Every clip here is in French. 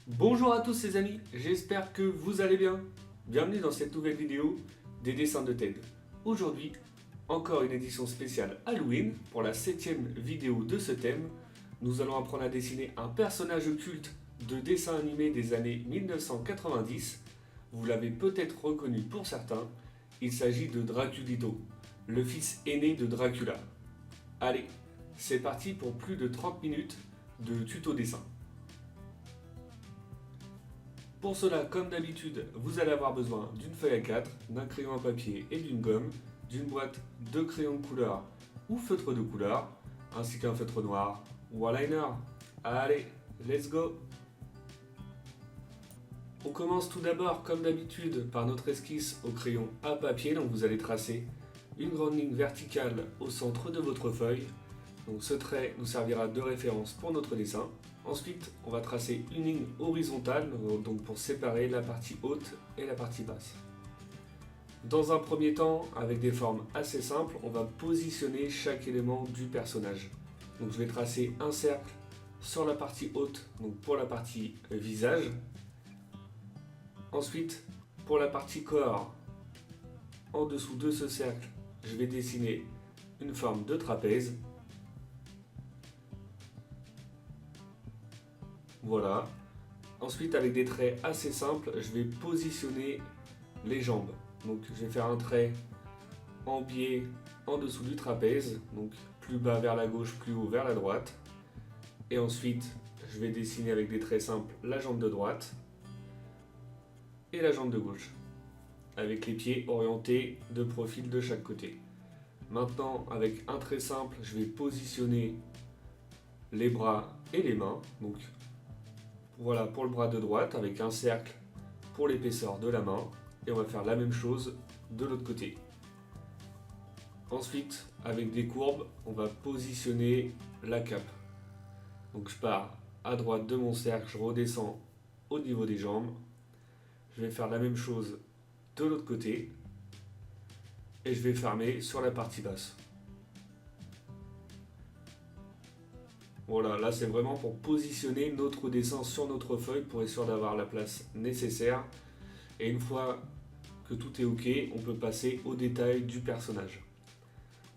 Bonjour à tous les amis, j'espère que vous allez bien. Bienvenue dans cette nouvelle vidéo des dessins de Ted. Aujourd'hui, encore une édition spéciale Halloween. Pour la 7e vidéo de ce thème, nous allons apprendre à dessiner un personnage culte de dessin animé des années 1990. Vous l'avez peut-être reconnu pour certains, il s'agit de Draculito, le fils aîné de Dracula. Allez, c'est parti pour plus de 30 minutes de tuto dessin. Pour cela, comme d'habitude, vous allez avoir besoin d'une feuille A4, d'un crayon à papier et d'une gomme, d'une boîte de crayons de couleur ou feutre de couleur, ainsi qu'un feutre noir ou un liner. Allez, let's go! On commence tout d'abord, comme d'habitude, par notre esquisse au crayon à papier. Donc vous allez tracer une grande ligne verticale au centre de votre feuille. Donc ce trait nous servira de référence pour notre dessin. Ensuite, on va tracer une ligne horizontale donc pour séparer la partie haute et la partie basse. Dans un premier temps, avec des formes assez simples, on va positionner chaque élément du personnage. Donc je vais tracer un cercle sur la partie haute, donc pour la partie visage. Ensuite, pour la partie corps, en dessous de ce cercle, je vais dessiner une forme de trapèze. Voilà. Ensuite, avec des traits assez simples, je vais positionner les jambes. Donc, je vais faire un trait en biais en dessous du trapèze, donc plus bas vers la gauche, plus haut vers la droite. Et ensuite, je vais dessiner avec des traits simples la jambe de droite et la jambe de gauche, avec les pieds orientés de profil de chaque côté. Maintenant, avec un trait simple, je vais positionner les bras et les mains. Donc, voilà pour le bras de droite avec un cercle pour l'épaisseur de la main et on va faire la même chose de l'autre côté. Ensuite, avec des courbes, on va positionner la cape. Donc je pars à droite de mon cercle, je redescends au niveau des jambes. Je vais faire la même chose de l'autre côté et je vais fermer sur la partie basse. Voilà, là c'est vraiment pour positionner notre dessin sur notre feuille pour être sûr d'avoir la place nécessaire. Et une fois que tout est ok, on peut passer au détail du personnage.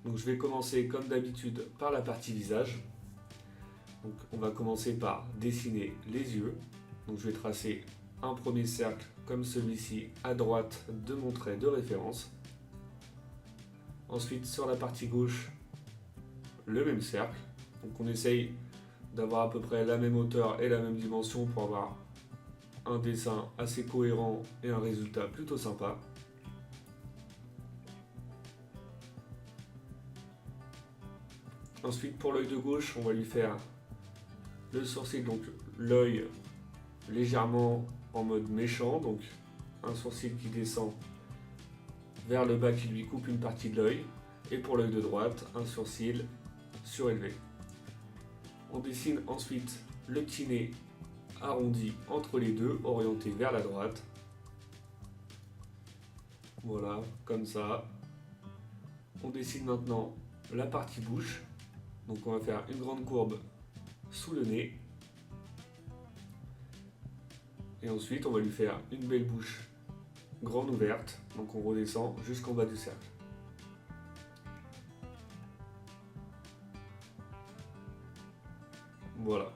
Donc je vais commencer comme d'habitude par la partie visage. Donc on va commencer par dessiner les yeux. Donc je vais tracer un premier cercle comme celui-ci à droite de mon trait de référence. Ensuite sur la partie gauche, le même cercle. Donc on essaye d'avoir à peu près la même hauteur et la même dimension pour avoir un dessin assez cohérent et un résultat plutôt sympa. Ensuite pour l'œil de gauche, on va lui faire le sourcil, donc l'œil légèrement en mode méchant, donc un sourcil qui descend vers le bas qui lui coupe une partie de l'œil. Et pour l'œil de droite, un sourcil surélevé. On dessine ensuite le petit nez arrondi entre les deux, orienté vers la droite. Voilà, comme ça. On dessine maintenant la partie bouche. Donc on va faire une grande courbe sous le nez. Et ensuite on va lui faire une belle bouche grande ouverte. Donc on redescend jusqu'en bas du cercle. Voilà.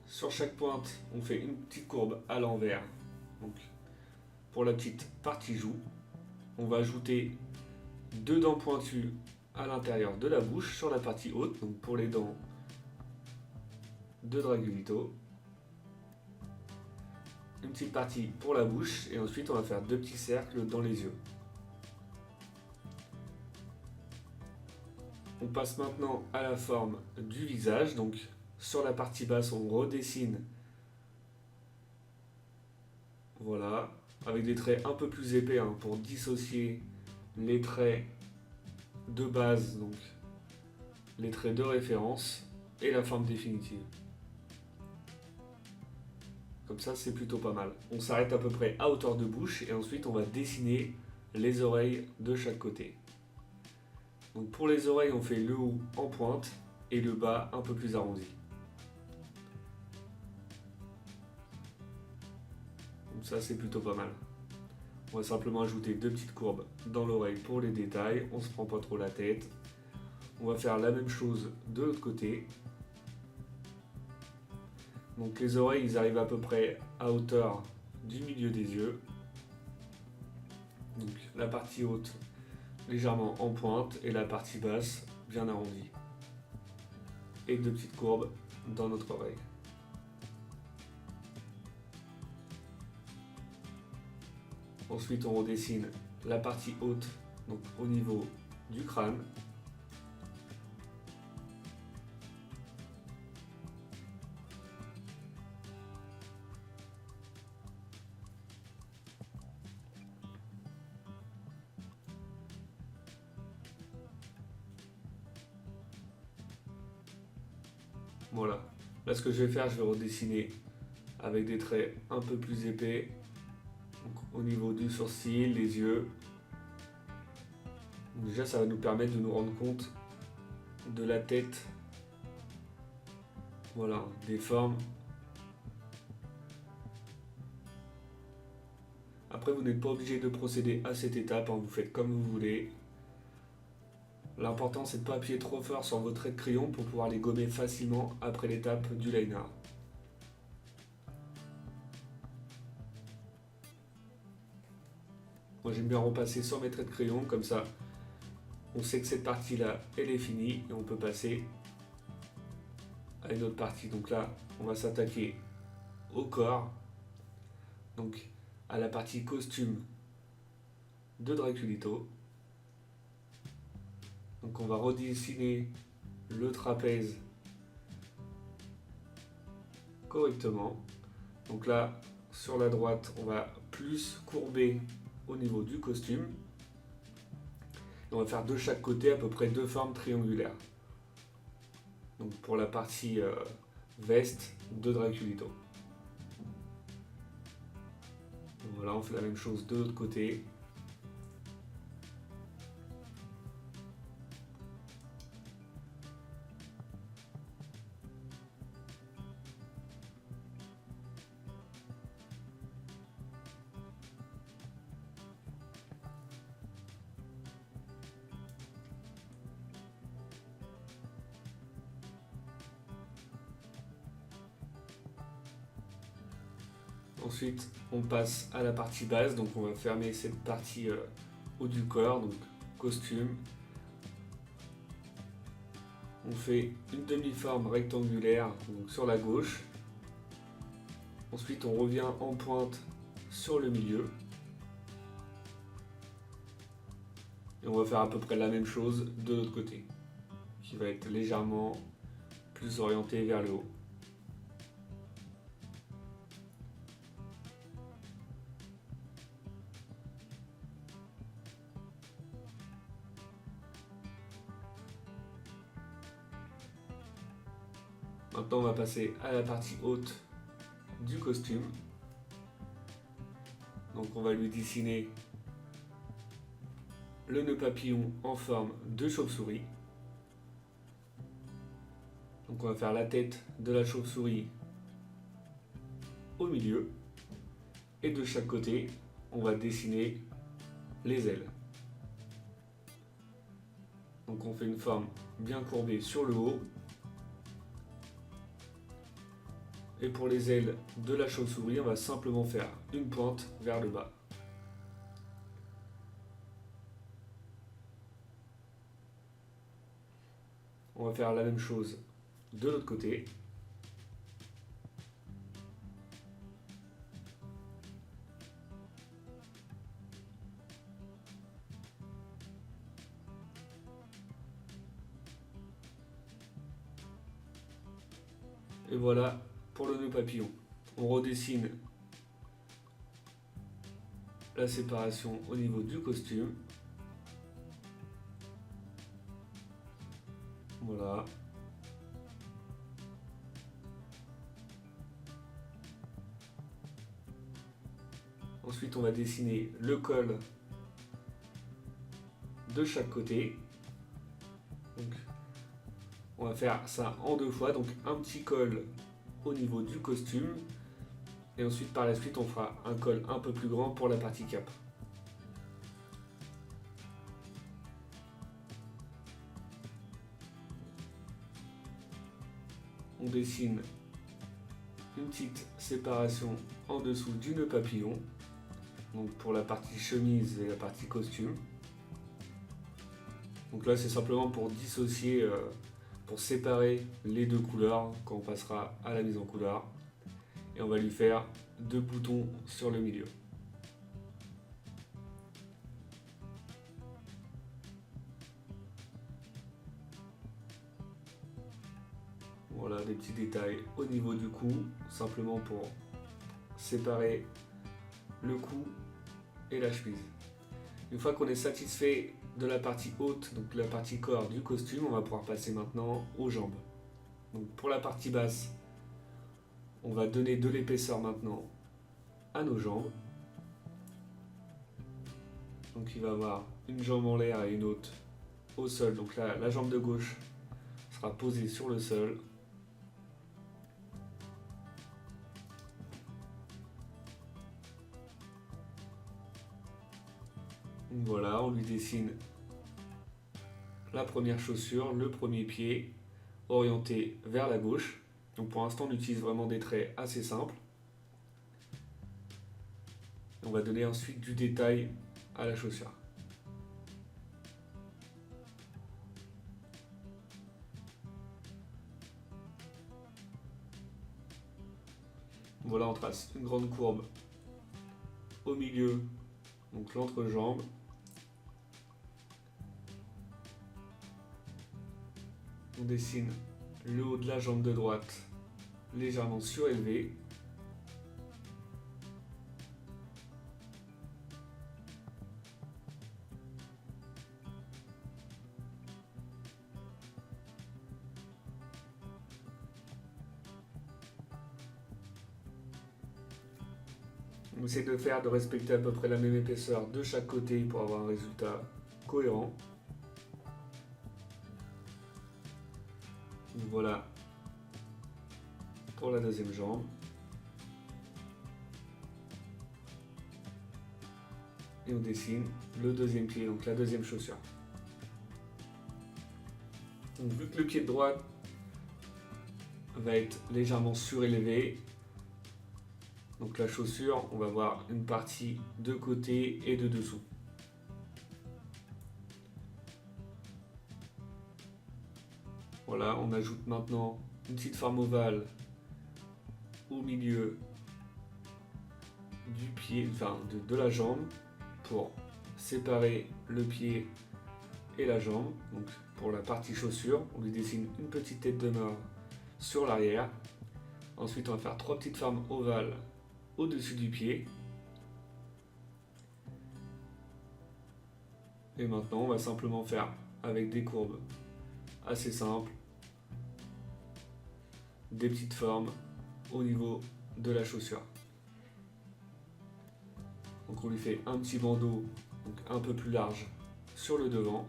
Sur chaque pointe, on fait une petite courbe à l'envers. Donc, pour la petite partie joue, on va ajouter deux dents pointues à l'intérieur de la bouche sur la partie haute, donc pour les dents de Draculito. Une petite partie pour la bouche et ensuite on va faire deux petits cercles dans les yeux. On passe maintenant à la forme du visage, donc sur la partie basse on redessine, voilà, avec des traits un peu plus épais pour dissocier les traits de base, donc les traits de référence et la forme définitive. Comme ça c'est plutôt pas mal. On s'arrête à peu près à hauteur de bouche et ensuite on va dessiner les oreilles de chaque côté. Donc pour les oreilles, on fait le haut en pointe et le bas un peu plus arrondi. Donc ça, c'est plutôt pas mal. On va simplement ajouter 2 petites courbes dans l'oreille pour les détails. On ne se prend pas trop la tête. On va faire la même chose de l'autre côté. Donc les oreilles, ils arrivent à peu près à hauteur du milieu des yeux. Donc la partie haute légèrement en pointe et la partie basse bien arrondie. Et 2 petites courbes dans notre oreille. Ensuite, on redessine la partie haute, donc au niveau du crâne. Voilà. Là, ce que je vais faire, je vais redessiner avec des traits un peu plus épais. Donc, au niveau du sourcil, les yeux. Donc, déjà, ça va nous permettre de nous rendre compte de la tête. Voilà, des formes. Après, vous n'êtes pas obligé de procéder à cette étape, hein, vous faites comme vous voulez. L'important, c'est de ne pas appuyer trop fort sur vos traits de crayon pour pouvoir les gommer facilement après l'étape du liner. Moi, j'aime bien repasser sur mes traits de crayon, comme ça, on sait que cette partie-là, elle est finie et on peut passer à une autre partie. Donc là, on va s'attaquer au corps, donc à la partie costume de Draculito. Donc on va redessiner le trapèze correctement. Donc là, sur la droite, on va plus courber au niveau du costume. Et on va faire de chaque côté à peu près 2 formes triangulaires. Donc pour la partie veste de Draculito. Donc voilà, on fait la même chose de l'autre côté. Ensuite, on passe à la partie basse, donc on va fermer cette partie haut du corps, donc costume. On fait une demi-forme rectangulaire donc sur la gauche. Ensuite, on revient en pointe sur le milieu. Et on va faire à peu près la même chose de l'autre côté, qui va être légèrement plus orienté vers le haut. Maintenant, on va passer à la partie haute du costume. Donc on va lui dessiner le nœud papillon en forme de chauve-souris. Donc on va faire la tête de la chauve-souris au milieu. Et de chaque côté, on va dessiner les ailes. Donc on fait une forme bien courbée sur le haut. Et pour les ailes de la chauve-souris, on va simplement faire une pointe vers le bas. On va faire la même chose de l'autre côté. Et voilà pour le nœud papillon. On redessine la séparation au niveau du costume. Voilà. Ensuite, on va dessiner le col de chaque côté. On va faire ça en 2 fois, donc un petit col au niveau du costume. Et ensuite par la suite on fera un col un peu plus grand pour la partie cap. On dessine une petite séparation en dessous du nœud papillon, donc pour la partie chemise et la partie costume. Donc là c'est simplement pour dissocier, pour séparer les deux couleurs quand on passera à la mise en couleur. Et on va lui faire 2 boutons sur le milieu. Voilà des petits détails au niveau du cou, simplement pour séparer le cou et la chemise. Une fois qu'on est satisfait de la partie haute, donc la partie corps du costume, on va pouvoir passer maintenant aux jambes. Donc pour la partie basse, on va donner de l'épaisseur maintenant à nos jambes. Donc il va avoir une jambe en l'air et une autre au sol. Donc là, la jambe de gauche sera posée sur le sol. Voilà, on lui dessine la première chaussure, le premier pied orienté vers la gauche. Donc pour l'instant on utilise vraiment des traits assez simples. On va donner ensuite du détail à la chaussure. Voilà, on trace une grande courbe au milieu, donc l'entrejambe. On dessine le haut de la jambe de droite légèrement surélevé. On essaie de respecter à peu près la même épaisseur de chaque côté pour avoir un résultat cohérent. Donc voilà pour la deuxième jambe. Et on dessine le deuxième pied, donc la deuxième chaussure. Donc vu que le pied de droite va être légèrement surélevé, donc la chaussure, on va voir une partie de côté et de dessous. Voilà, on ajoute maintenant une petite forme ovale au milieu du pied, enfin de la jambe, pour séparer le pied et la jambe. Donc pour la partie chaussure, on lui dessine une petite tête de mort sur l'arrière. Ensuite, on va faire 3 petites formes ovales au-dessus du pied. Et maintenant, on va simplement faire avec des courbes assez simples des petites formes au niveau de la chaussure. Donc on lui fait un petit bandeau, donc un peu plus large sur le devant.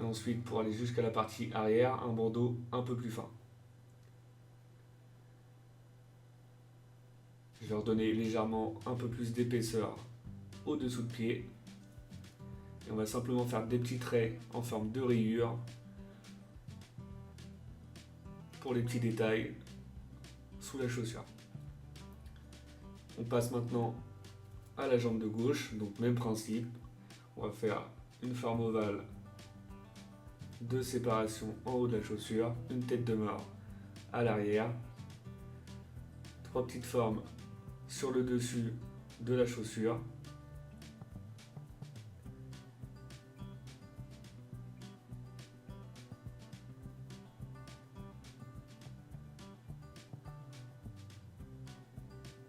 Et ensuite, pour aller jusqu'à la partie arrière, un bandeau un peu plus fin. Je vais redonner légèrement un peu plus d'épaisseur au-dessous de pied. Et on va simplement faire des petits traits en forme de rayure pour les petits détails sous la chaussure. On passe maintenant à la jambe de gauche, donc même principe. On va faire une forme ovale de séparation en haut de la chaussure, une tête de mort à l'arrière, 3 petites formes sur le dessus de la chaussure.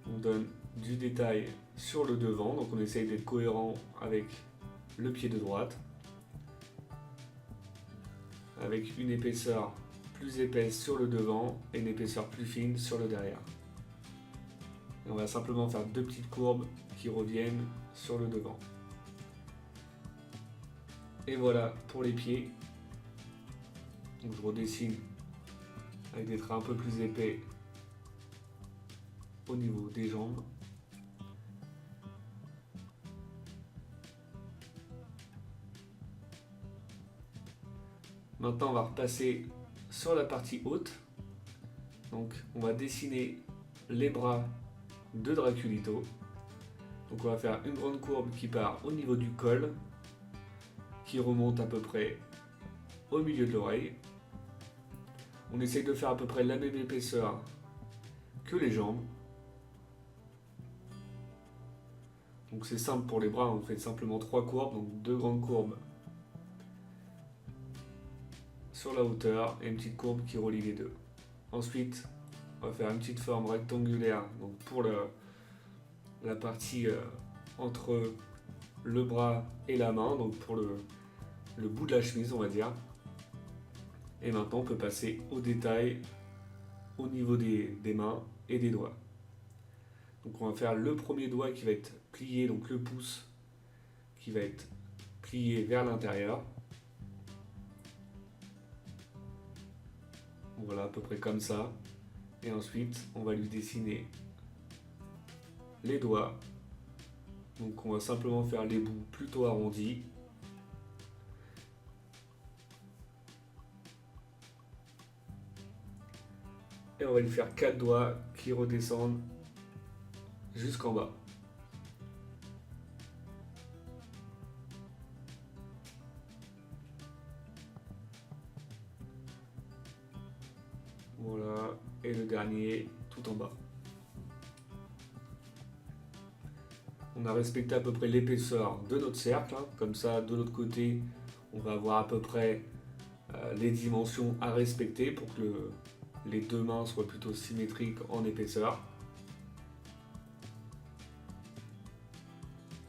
On donne du détail sur le devant, donc on essaye d'être cohérent avec le pied de droite, avec une épaisseur plus épaisse sur le devant et une épaisseur plus fine sur le derrière. Et on va simplement faire 2 petites courbes qui reviennent sur le devant. Et voilà pour les pieds. Donc je redessine avec des traits un peu plus épais au niveau des jambes. Maintenant on va repasser sur la partie haute. Donc on va dessiner les bras de Draculito. Donc on va faire une grande courbe qui part au niveau du col, qui remonte à peu près au milieu de l'oreille. On essaye de faire à peu près la même épaisseur que les jambes. Donc c'est simple pour les bras, on fait simplement 3 courbes, donc 2 grandes courbes sur la hauteur et une petite courbe qui relie les deux. Ensuite, on va faire une petite forme rectangulaire donc pour la partie entre le bras et la main, donc pour le bout de la chemise on va dire. Et maintenant on peut passer au détail au niveau des mains et des doigts. Donc on va faire le premier doigt qui va être plié, donc le pouce qui va être plié vers l'intérieur. Voilà, à peu près comme ça. Et ensuite, on va lui dessiner les doigts. Donc on va simplement faire les bouts plutôt arrondis. Et on va lui faire 4 doigts qui redescendent jusqu'en bas. Voilà, et le dernier tout en bas. On a respecté à peu près l'épaisseur de notre cercle, hein. Comme ça de l'autre côté on va avoir à peu près les dimensions à respecter pour que les deux mains soient plutôt symétriques en épaisseur.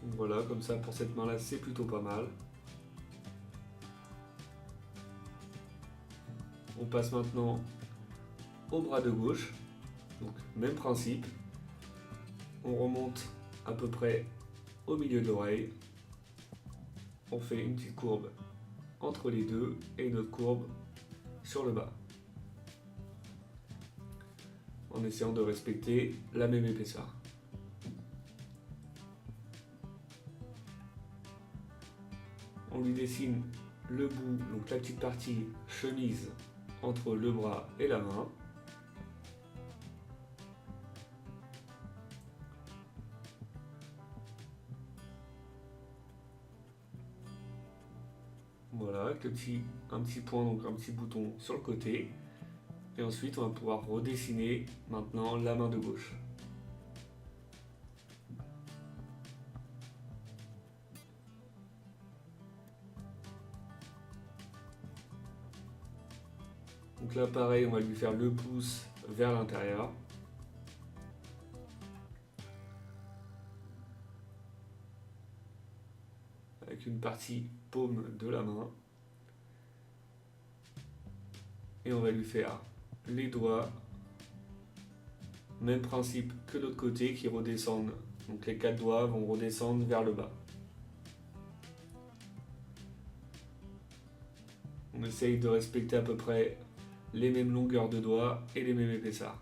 Voilà, comme ça pour cette main là c'est plutôt pas mal. On passe maintenant au bras de gauche, donc même principe. On remonte à peu près au milieu de l'oreille. On fait une petite courbe entre les deux et une autre courbe sur le bas, en essayant de respecter la même épaisseur. On lui dessine le bout, donc la petite partie chemise entre le bras et la main. Voilà, avec un petit point, donc un petit bouton sur le côté. Et ensuite, on va pouvoir redessiner maintenant la main de gauche. Donc là, pareil, on va lui faire le pouce vers l'intérieur. Avec une partie paume de la main. Et on va lui faire les doigts. Même principe que l'autre côté qui redescendent. Donc les 4 doigts vont redescendre vers le bas. On essaye de respecter à peu près les mêmes longueurs de doigts et les mêmes épaisseurs.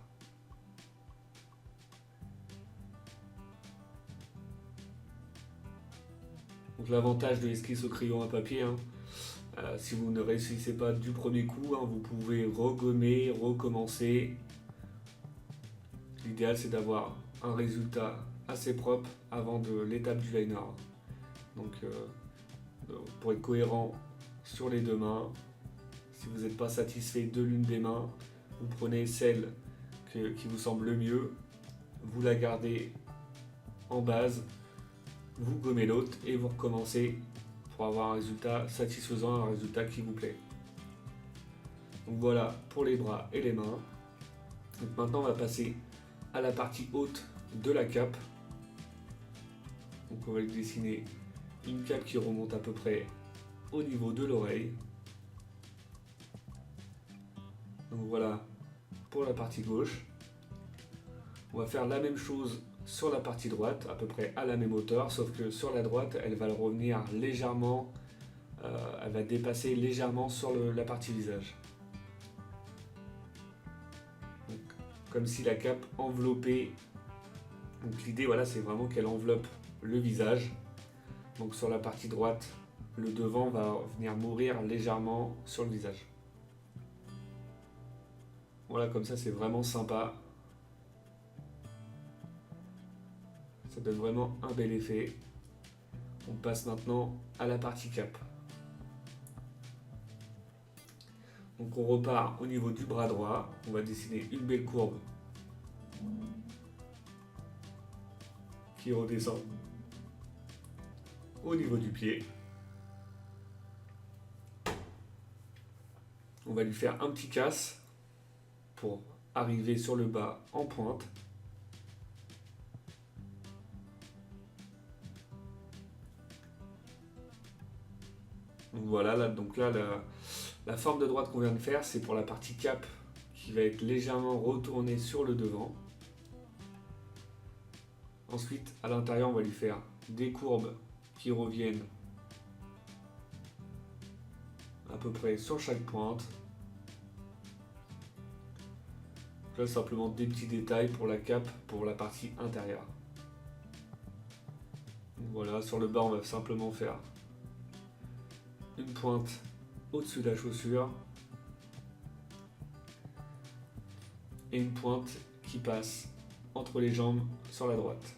Donc l'avantage de l'esquisse au crayon à papier, hein, si vous ne réussissez pas du premier coup, hein, vous pouvez regommer, recommencer. L'idéal c'est d'avoir un résultat assez propre avant de l'étape du liner. Donc pour être cohérent sur les deux mains, si vous n'êtes pas satisfait de l'une des mains, vous prenez celle qui vous semble le mieux, vous la gardez en base, vous gommez l'autre et vous recommencez pour avoir un résultat satisfaisant, un résultat qui vous plaît. Donc voilà pour les bras et les mains. Donc maintenant on va passer à la partie haute de la cape. Donc on va lui dessiner une cape qui remonte à peu près au niveau de l'oreille. Donc voilà pour la partie gauche. On va faire la même chose sur la partie droite, à peu près à la même hauteur, sauf que sur la droite, elle va revenir légèrement elle va dépasser légèrement sur la partie visage. Donc, comme si la cape enveloppait. Donc l'idée, voilà, c'est vraiment qu'elle enveloppe le visage. Donc sur la partie droite, le devant va venir mourir légèrement sur le visage. Voilà, comme ça, c'est vraiment sympa. Ça donne vraiment un bel effet. On passe maintenant à la partie cape. Donc on repart au niveau du bras droit. On va dessiner une belle courbe qui redescend au niveau du pied. On va lui faire un petit casse pour arriver sur le bas en pointe. Donc voilà, donc là la forme de droite qu'on vient de faire, c'est pour la partie cape qui va être légèrement retournée sur le devant. Ensuite, à l'intérieur, on va lui faire des courbes qui reviennent à peu près sur chaque pointe. Là, simplement des petits détails pour la cape, pour la partie intérieure. Voilà, sur le bas, on va simplement faire une pointe au-dessus de la chaussure et une pointe qui passe entre les jambes sur la droite.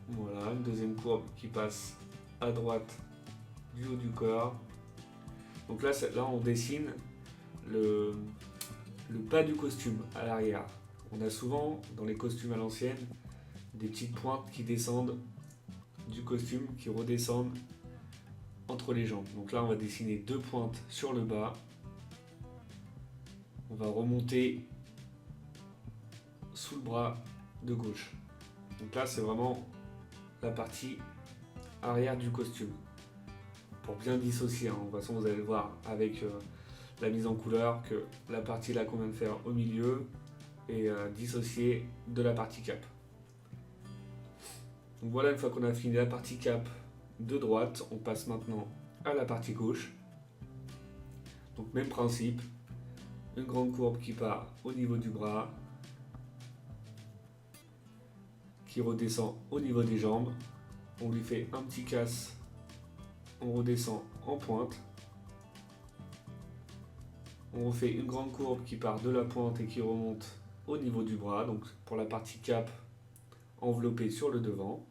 Voilà, une deuxième courbe qui passe à droite du haut du corps. Donc là on dessine le bas du costume à l'arrière. On a souvent, dans les costumes à l'ancienne, des petites pointes qui descendent du costume, qui redescendent entre les jambes. Donc là, on va dessiner deux pointes sur le bas. On va remonter sous le bras de gauche. Donc là, c'est vraiment la partie arrière du costume. Pour bien dissocier, hein. De toute façon, vous allez le voir avec la mise en couleur que la partie là qu'on vient de faire au milieu est dissociée de la partie cape. Donc voilà, une fois qu'on a fini la partie cape de droite, on passe maintenant à la partie gauche. Donc même principe, une grande courbe qui part au niveau du bras, qui redescend au niveau des jambes. On lui fait un petit casse, on redescend en pointe. On refait une grande courbe qui part de la pointe et qui remonte au niveau du bras, donc pour la partie cape enveloppée sur le devant.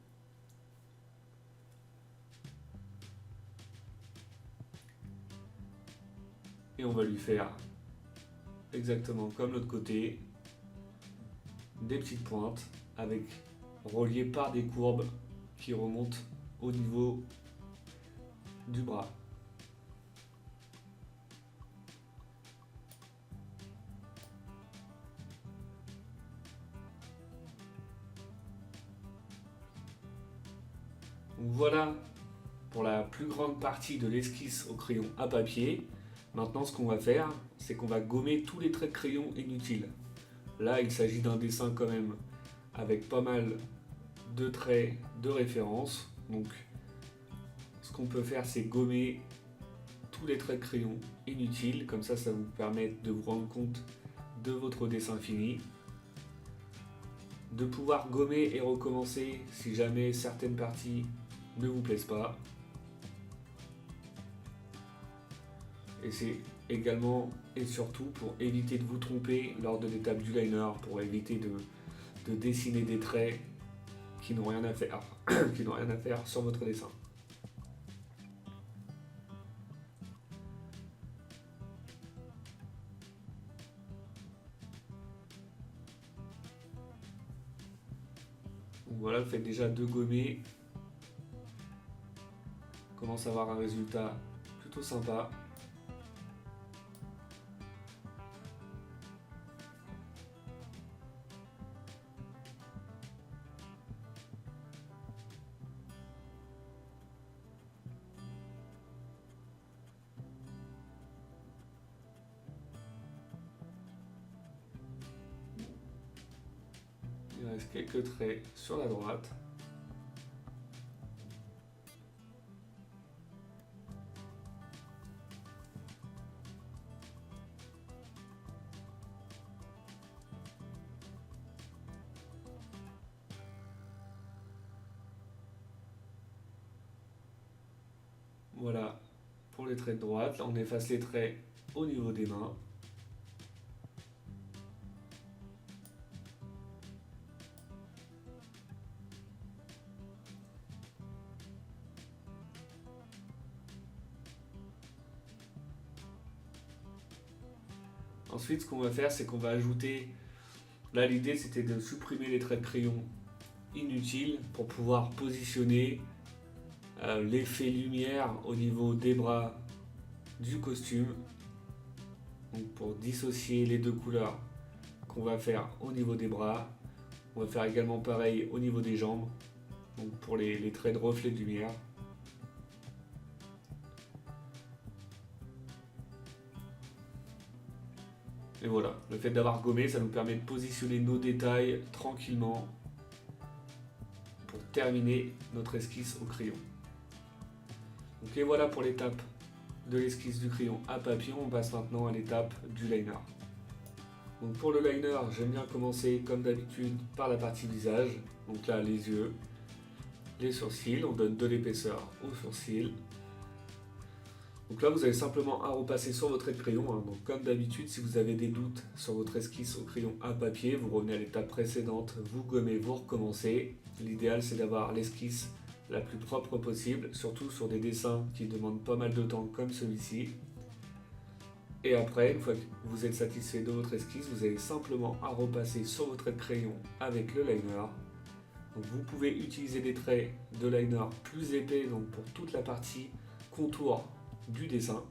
Et on va lui faire exactement comme l'autre côté, des petites pointes avec reliées par des courbes qui remontent au niveau du bras. Donc voilà pour la plus grande partie de l'esquisse au crayon à papier. Maintenant, ce qu'on va faire, c'est qu'on va gommer tous les traits de crayon inutiles. Là, il s'agit d'un dessin quand même avec pas mal de traits de référence. Donc, ce qu'on peut faire, c'est gommer tous les traits de crayon inutiles. Comme ça vous permet de vous rendre compte de votre dessin fini. De pouvoir gommer et recommencer si jamais certaines parties ne vous plaisent pas. Et c'est également et surtout pour éviter de vous tromper lors de l'étape du liner, pour éviter de dessiner des traits qui n'ont rien à faire, qui n'ont rien à faire sur votre dessin. Donc voilà, le fait déjà de gommer, on commence à avoir un résultat plutôt sympa. reste quelques traits sur la droite. Voilà pour les traits de droite. Là, on efface les traits au niveau des mains. Ensuite, ce qu'on va faire, c'est qu'on va ajouter... Là, l'idée, c'était de supprimer les traits de crayon inutiles pour pouvoir positionner l'effet lumière au niveau des bras du costume. Donc, pour dissocier les deux couleurs qu'on va faire au niveau des bras. On va faire également pareil au niveau des jambes. Donc, pour les traits de reflet de lumière. Et voilà, le fait d'avoir gommé, ça nous permet de positionner nos détails tranquillement pour terminer notre esquisse au crayon. Donc et voilà pour l'étape de l'esquisse du crayon à papier. On passe maintenant à l'étape du liner. Donc pour le liner, j'aime bien commencer comme d'habitude par la partie visage. Donc là, les yeux, les sourcils, on donne de l'épaisseur aux sourcils. Donc là, vous avez simplement à repasser sur votre trait de crayon. Donc comme d'habitude, si vous avez des doutes sur votre esquisse au crayon à papier, vous revenez à l'étape précédente, vous gommez, vous recommencez. L'idéal, c'est d'avoir l'esquisse la plus propre possible, surtout sur des dessins qui demandent pas mal de temps comme celui-ci. Et après, une fois que vous êtes satisfait de votre esquisse, vous avez simplement à repasser sur votre trait de crayon avec le liner. Donc vous pouvez utiliser des traits de liner plus épais donc pour toute la partie contour du dessin,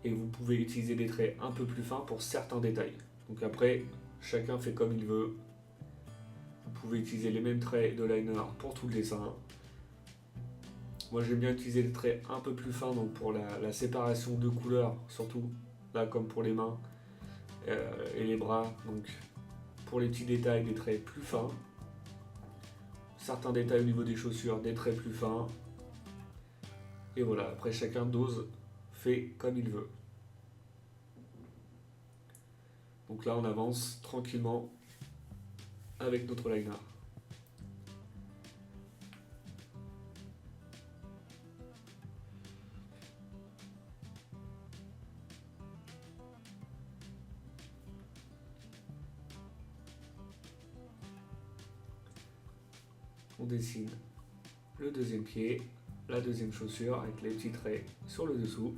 et vous pouvez utiliser des traits un peu plus fins pour certains détails. Donc après, chacun fait comme il veut. Vous pouvez utiliser les mêmes traits de liner pour tout le dessin. Moi j'aime bien utiliser des traits un peu plus fins donc pour la séparation de couleurs, surtout là comme pour les mains et les bras. Donc pour les petits détails, des traits plus fins. Certains détails au niveau des chaussures, des traits plus fins. Et voilà, après chacun dose, fait comme il veut. Donc là on avance tranquillement avec notre liner. On dessine le deuxième pied, la deuxième chaussure avec les petits traits sur le dessous.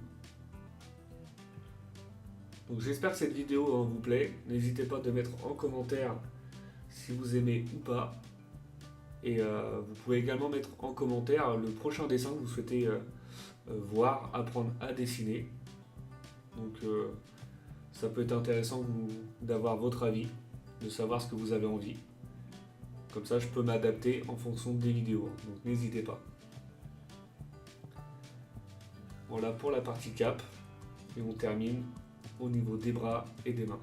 Donc j'espère que cette vidéo vous plaît. N'hésitez pas de mettre en commentaire si vous aimez ou pas. Et vous pouvez également mettre en commentaire le prochain dessin que vous souhaitez voir, apprendre à dessiner. Donc ça peut être intéressant d'avoir votre avis, de savoir ce que vous avez envie. Comme ça je peux m'adapter en fonction des vidéos. Donc n'hésitez pas. Voilà pour la partie cap. Et on termine au niveau des bras et des mains.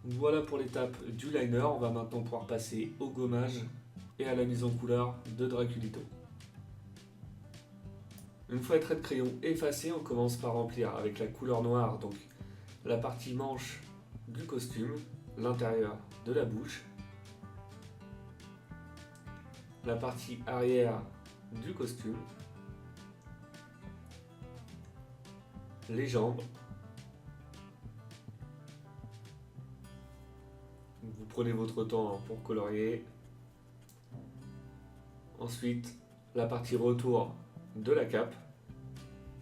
Voilà pour l'étape du liner. On va maintenant pouvoir passer au gommage et à la mise en couleur de Draculito. Une fois les traits de crayon effacés, on commence par remplir avec la couleur noire donc la partie manche du costume, l'intérieur de la bouche, la partie arrière du costume, les jambes. Vous prenez votre temps pour colorier. Ensuite, la partie retour de la cape,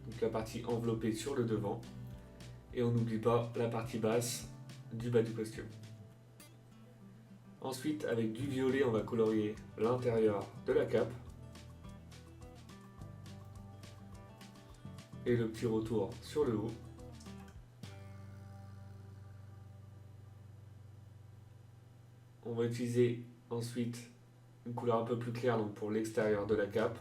donc la partie enveloppée sur le devant. Et on n'oublie pas la partie basse du bas du costume. Ensuite, avec du violet, on va colorier l'intérieur de la cape. Et le petit retour sur le haut. On va utiliser Ensuite, une couleur un peu plus claire donc pour l'extérieur de la cape.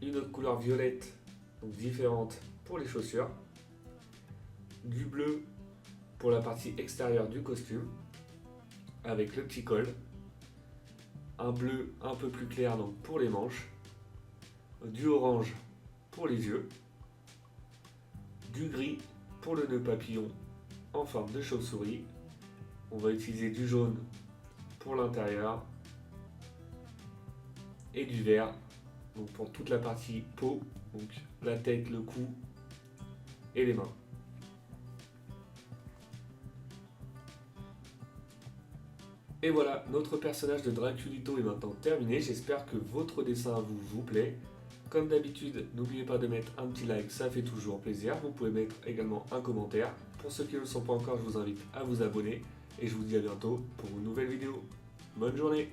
Une autre couleur violette, donc différente pour les chaussures. Du bleu pour la partie extérieure du costume, avec le petit col. Un bleu un peu plus clair donc pour les manches. Du orange pour les yeux. Du gris pour le nœud papillon en forme de chauve-souris. On va utiliser du jaune pour l'intérieur et du vert donc pour toute la partie peau, donc la tête, le cou et les mains. Et voilà, notre personnage de Draculito est maintenant terminé. J'espère que votre dessin vous plaît. Comme d'habitude, n'oubliez pas de mettre un petit like, ça fait toujours plaisir. Vous pouvez mettre également un commentaire. Pour ceux qui ne le sont pas encore, je vous invite à vous abonner. Et je vous dis à bientôt pour une nouvelle vidéo. Bonne journée!